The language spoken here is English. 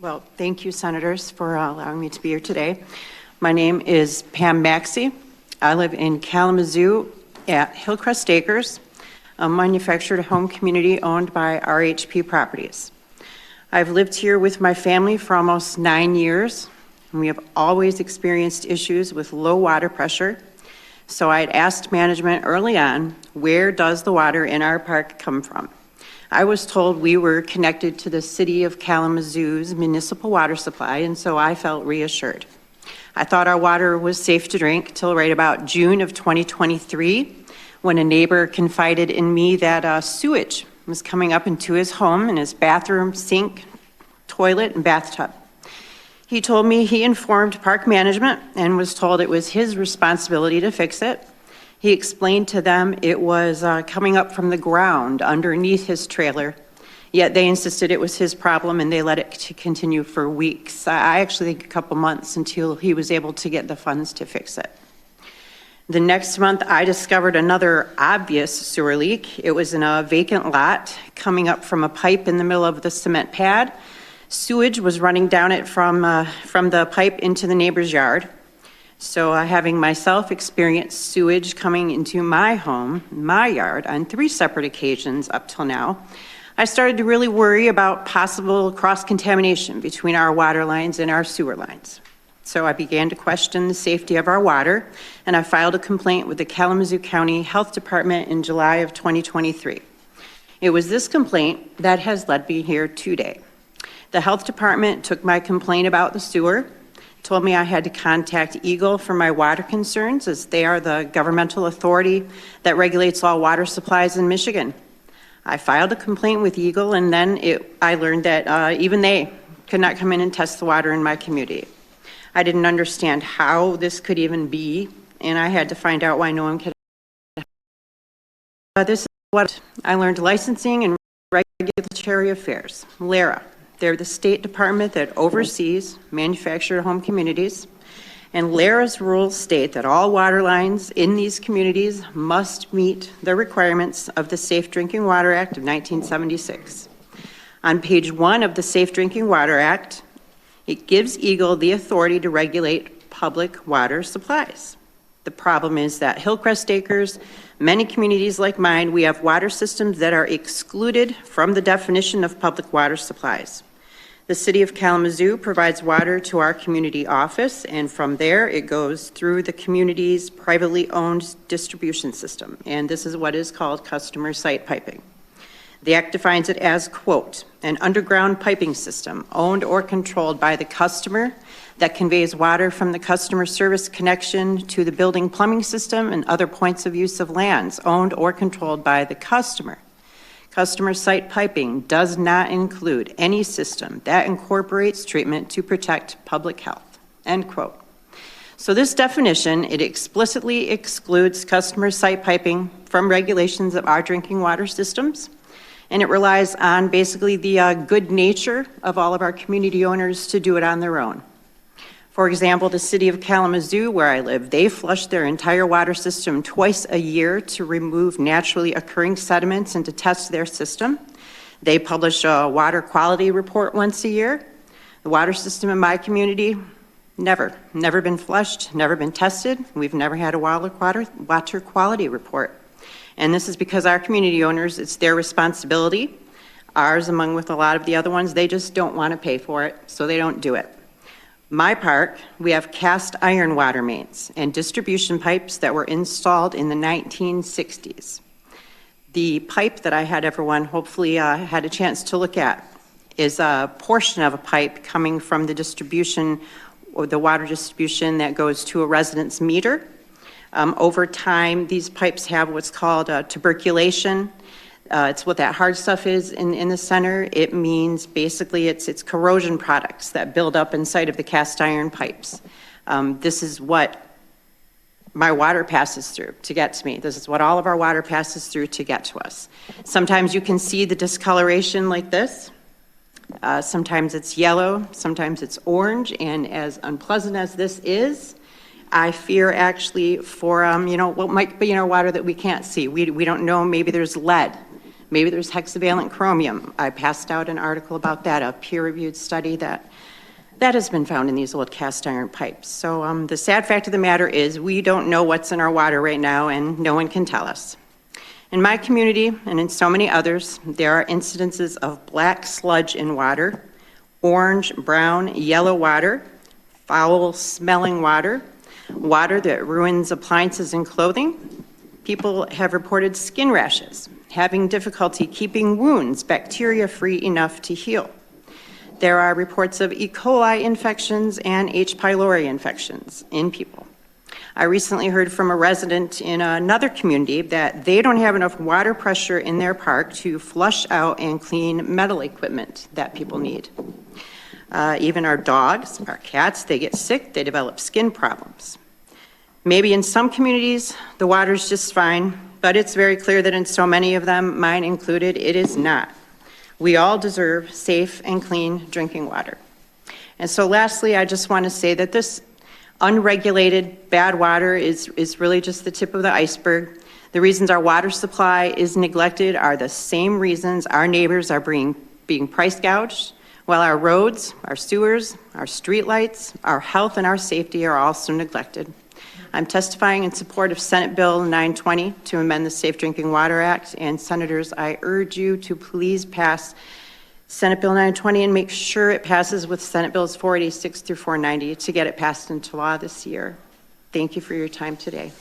Well, thank you, Senators, for allowing me to be here today. My name is Pam Maxey. I live in Kalamazoo at Hillcrest Acres, a manufactured home community owned by RHP Properties. I've lived here with my family for almost 9 years, and we have always experienced issues with low water pressure. So I had asked management early on, where does the water in our park come from? I was told we were connected to the City of Kalamazoo's municipal water supply, and so I felt reassured. I thought our water was safe to drink till right about June of 2023, when a neighbor confided in me that sewage was coming up into his home in his bathroom, sink, toilet, and bathtub. He told me he informed park management and was told it was his responsibility to fix it. He explained to them it was coming up from the ground underneath his trailer, yet they insisted it was his problem and they let it to continue for weeks. I actually think a couple months until he was able to get the funds to fix it. The next month, I discovered another obvious sewer leak. It was in a vacant lot coming up from a pipe in the middle of the cement pad. Sewage was running down it from the pipe into the neighbor's yard. So having myself experienced sewage coming into my home, my yard, on 3 separate occasions up till now, I started to really worry about possible cross-contamination between our water lines and our sewer lines. So I began to question the safety of our water, and I filed a complaint with the Kalamazoo County Health Department in July of 2023. It was this complaint that has led me here today. The health department took my complaint about the sewer, told me I had to contact Eagle for my water concerns, as they are the governmental authority that regulates all water supplies in Michigan. I filed a complaint with Eagle, and then I learned that even they could not come in and test the water in my community. I didn't understand how this could even be, and I had to find out why no one could. This is what I learned: licensing and regulatory affairs, LARA. They're the state department that oversees manufactured home communities, and LARA's rules state that all water lines in these communities must meet the requirements of the Safe Drinking Water Act of 1976. On page 1 of the Safe Drinking Water Act, it gives Eagle the authority to regulate public water supplies. The problem is that Hillcrest Acres, many communities like mine, we have water systems that are excluded from the definition of public water supplies. The City of Kalamazoo provides water to our community office, and from there it goes through the community's privately owned distribution system, and this is what is called customer site piping. The Act defines it as, quote, an underground piping system owned or controlled by the customer that conveys water from the customer service connection to the building plumbing system and other points of use of lands owned or controlled by the customer. Customer site piping does not include any system that incorporates treatment to protect public health, end quote. So this definition, it explicitly excludes customer site piping from regulations of our drinking water systems, and it relies on basically the good nature of all of our community owners to do it on their own. For example, the City of Kalamazoo, where I live, they flush their entire water system twice a year to remove naturally occurring sediments and to test their system. They publish a water quality report once a year. The water system in my community, never been flushed, never been tested. We've never had a water quality report. And this is because our community owners, it's their responsibility. Ours, among with a lot of the other ones, they just don't want to pay for it, so they don't do it. My park, we have cast iron water mains and distribution pipes that were installed in the 1960s. The pipe that I had everyone hopefully had a chance to look at is a portion of a pipe coming from the distribution or the water distribution that goes to a resident's meter. Over time, these pipes have what's called tuberculation. It's what that hard stuff is in the center. It means basically it's corrosion products that build up inside of the cast iron pipes. This is what my water passes through to get to me. This is what all of our water passes through to get to us. Sometimes you can see the discoloration like this. Sometimes it's yellow, sometimes it's orange, and as unpleasant as this is, I fear actually for what might be in our water that we can't see. We don't know, maybe there's lead. Maybe there's hexavalent chromium. I passed out an article about that, a peer-reviewed study that has been found in these old cast iron pipes. So the sad fact of the matter is we don't know what's in our water right now, and no one can tell us. In my community and in so many others, there are incidences of black sludge in water, orange, brown, yellow water, foul-smelling water, water that ruins appliances and clothing. People have reported skin rashes, having difficulty keeping wounds bacteria-free enough to heal. There are reports of E. coli infections and H. pylori infections in people. I recently heard from a resident in another community that they don't have enough water pressure in their park to flush out and clean metal equipment that people need. Even our dogs, our cats, they get sick, they develop skin problems. Maybe in some communities, the water's just fine, but it's very clear that in so many of them, mine included, it is not. We all deserve safe and clean drinking water. And so lastly, I just want to say that this unregulated bad water is really just the tip of the iceberg. The reasons our water supply is neglected are the same reasons our neighbors are being price gouged, while our roads, our sewers, our streetlights, our health and our safety are also neglected. I'm testifying in support of Senate Bill 920 to amend the Safe Drinking Water Act, and Senators, I urge you to please pass Senate Bill 920 and make sure it passes with Senate Bills 486 through 490 to get it passed into law this year. Thank you for your time today.